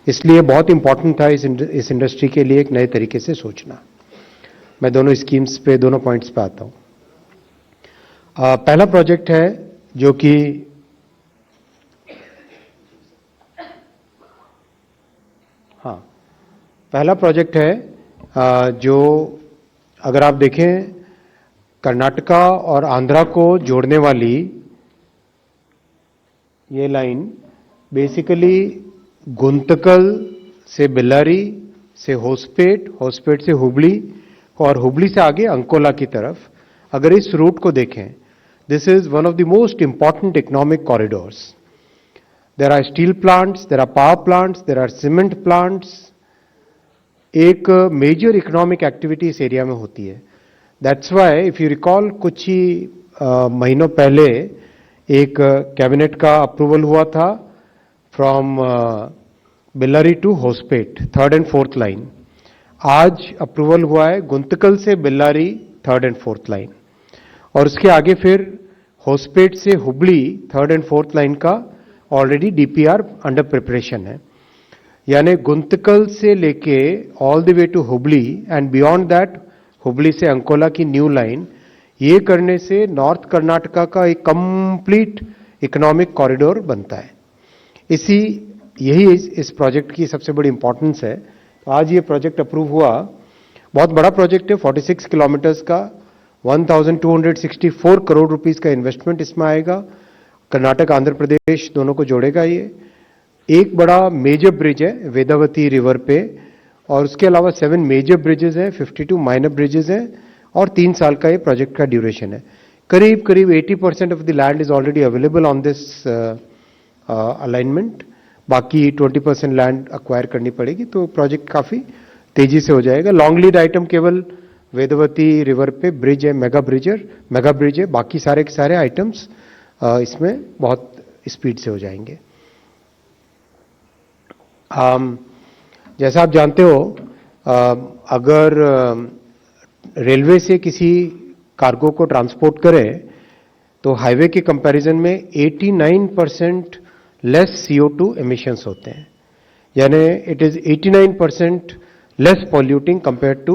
इसलिए बहुत इंपॉर्टेंट था इस इंडस्ट्री के लिए एक नए तरीके से सोचना। मैं दोनों स्कीम्स पे, दोनों पॉइंट्स पे आता हूं। पहला प्रोजेक्ट है जो कि पहला प्रोजेक्ट है जो अगर आप देखें कर्नाटका और आंध्रा को जोड़ने वाली ये लाइन बेसिकली गुंतकल से बेल्लारी से होसपेट, होसपेट से हुबली और हुबली से आगे अंकोला की तरफ अगर इस रूट को देखें, this is one of the most important economic corridors. There are steel plants, there are power plants, there are cement plants. एक मेजर इकोनॉमिक एक्टिविटी इस एरिया में होती है। That's why if you recall कुछ ही महीनों पहले एक कैबिनेट का अप्रूवल हुआ था from Bellary to Hospet, 3rd and 4th line. आज अप्रूवल हुआ है गुंतकल से Bellary 3rd and 4th line, और उसके आगे फिर होसपेट से Hubli 3rd and 4th line का ऑलरेडी डीपीआर अंडर प्रिपरेशन है। यानी गुंतकल से लेके all the way to Hubli and beyond that Hubli से अंकोला की न्यू लाइन, ये करने से नॉर्थ कर्नाटका का एक कंप्लीट इकोनॉमिक कॉरिडोर बनता है। यही इस प्रोजेक्ट की सबसे बड़ी इंपॉर्टेंस है। तो आज ये प्रोजेक्ट अप्रूव हुआ। बहुत बड़ा प्रोजेक्ट है, 46 किलोमीटर्स का, 1264 करोड़ रुपीस का इन्वेस्टमेंट इसमें आएगा। कर्नाटक आंध्र प्रदेश दोनों को जोड़ेगा ये। एक बड़ा मेजर ब्रिज है वेदावती रिवर पे, और उसके अलावा 7 मेजर ब्रिजेस हैं, 52 माइनर ब्रिजेस हैं, और 3 साल का ये प्रोजेक्ट का ड्यूरेशन है। करीब करीब 80% of the land is already available on this alignment. बाकी 20% लैंड अक्वायर करनी पड़ेगी, तो प्रोजेक्ट काफी तेजी से हो जाएगा। लॉन्ग लीड आइटम केवल वेदवती रिवर पे ब्रिज है, मेगा ब्रिज है। बाकी सारे के सारे आइटम्स इसमें बहुत स्पीड से हो जाएंगे। जैसा आप जानते हो, अगर रेलवे से किसी कार्गो को ट्रांसपोर्ट करें तो हाईवे के कंपैरिजन में 89% लेस CO2 एमिशंस होते हैं। यानी it is 89% less polluting compared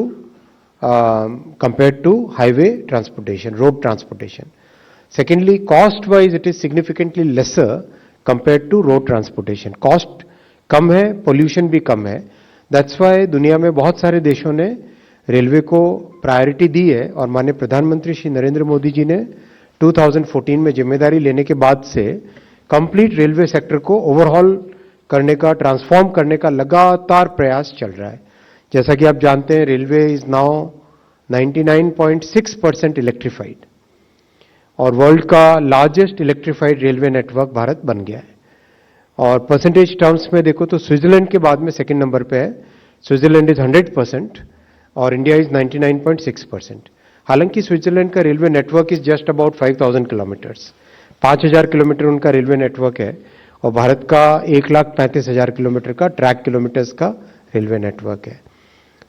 to highway transportation, road transportation. Secondly, cost wise it is significantly lesser compared to road transportation. Cost कम है, पोल्यूशन भी कम है। दैट्स वाई दुनिया में बहुत सारे देशों ने रेलवे को प्रायोरिटी दी है, और माननीय प्रधानमंत्री श्री नरेंद्र मोदी जी ने 2014 में जिम्मेदारी लेने के बाद से कंप्लीट रेलवे सेक्टर को ओवरहॉल करने का, ट्रांसफॉर्म करने का लगातार प्रयास चल रहा है। जैसा कि आप जानते हैं, रेलवे इज नाउ 99.6% इलेक्ट्रीफाइड, और वर्ल्ड का largest electrified railway network Bharat बन गया है। और परसेंटेज टर्म्स में देखो तो स्विट्जरलैंड के बाद में सेकंड नंबर पे है। स्विट्जरलैंड इज 100% और इंडिया इज 99.6%। हालांकि स्विट्जरलैंड का railway network is just about 5000 kilometres, 5000 kilometre उनका रेलवे नेटवर्क है, और भारत का 1,35,000 किलोमीटर का ट्रैक किलोमीटर्स का रेलवे नेटवर्क है।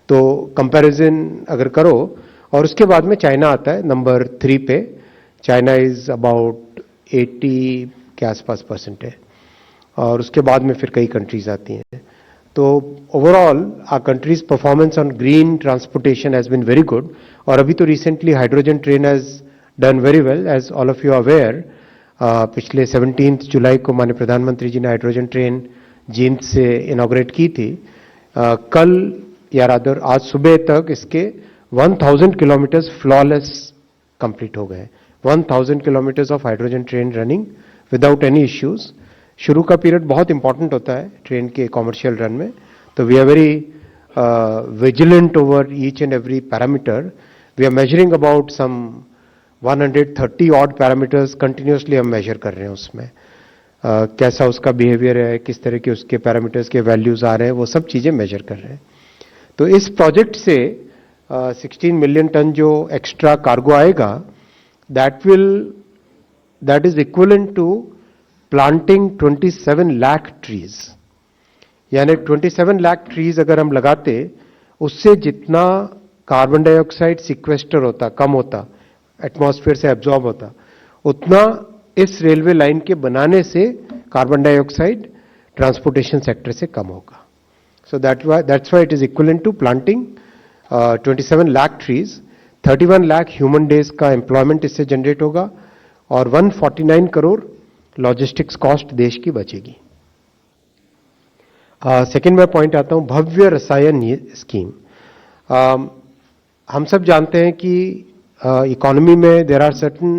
तो कंपैरिजन अगर करो, और उसके बाद में चाइना आता है नंबर 3 पे। चाइना इज अबाउट 80 के आसपास परसेंट है, और उसके बाद में फिर कई कंट्रीज आती हैं। तो overall our countries performance on green transportation has been very good. और अभी तो recently hydrogen train has done very well, as all of you aware. पिछले 17 जुलाई को माननीय प्रधानमंत्री जी ने हाइड्रोजन ट्रेन जींद से इनॉग्रेट की थी। कल या रादर आज सुबह तक इसके 1000 किलोमीटर्स फ्लॉलेस कंप्लीट हो गए। 1000 kilometres of hydrogen train running without any issues. शुरू का पीरियड बहुत इंपॉर्टेंट होता है ट्रेन के कॉमर्शियल रन में, तो we are very vigilant over each and every parameter. We are measuring about some 130 odd parameters continuously हम मेजर कर रहे हैं उसमें। कैसा उसका बिहेवियर है, किस तरह के उसके पैरामीटर्स के वैल्यूज आ रहे हैं, वो सब चीजें मेजर कर रहे हैं। तो इस प्रोजेक्ट से 16 मिलियन टन जो एक्स्ट्रा कार्गो आएगा, that is equivalent to planting 27 lakh trees. यानी 27 लाख ट्रीज अगर हम लगाते, उससे जितना कार्बन डाइऑक्साइड सिक्वेस्टर होता, कम होता, एटमॉस्फेयर से एब्जॉर्ब होता, उतना इस रेलवे लाइन के बनाने से कार्बन डाइऑक्साइड ट्रांसपोर्टेशन सेक्टर से कम होगा। So that's why it is equivalent to planting 27 lakh trees, 31 lakh human days का एम्प्लॉयमेंट इससे जनरेट होगा और 149 करोड़ लॉजिस्टिक्स कॉस्ट देश की बचेगी। सेकेंड मैं पॉइंट आता हूं भव्य रसायन स्कीम। हम सब जानते हैं कि इकोनॉमी में there are certain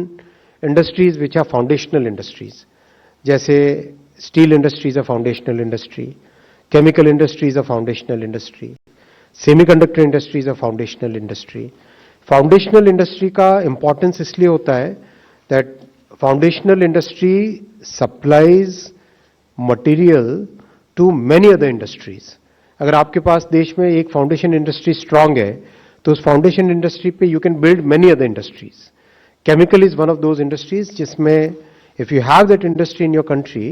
industries which are foundational industries, जैसे steel industries a foundational industry, chemical industries a foundational industry, semiconductor industries a foundational industry. Foundational industry का इंपॉर्टेंस इसलिए होता है that foundational industry supplies material to many other industries. अगर आपके पास देश में एक फाउंडेशन इंडस्ट्री स्ट्रांग है तो उस फाउंडेशन इंडस्ट्री पे you can build many other industries. Chemical is one of those industries जिसमें if you have that industry in your country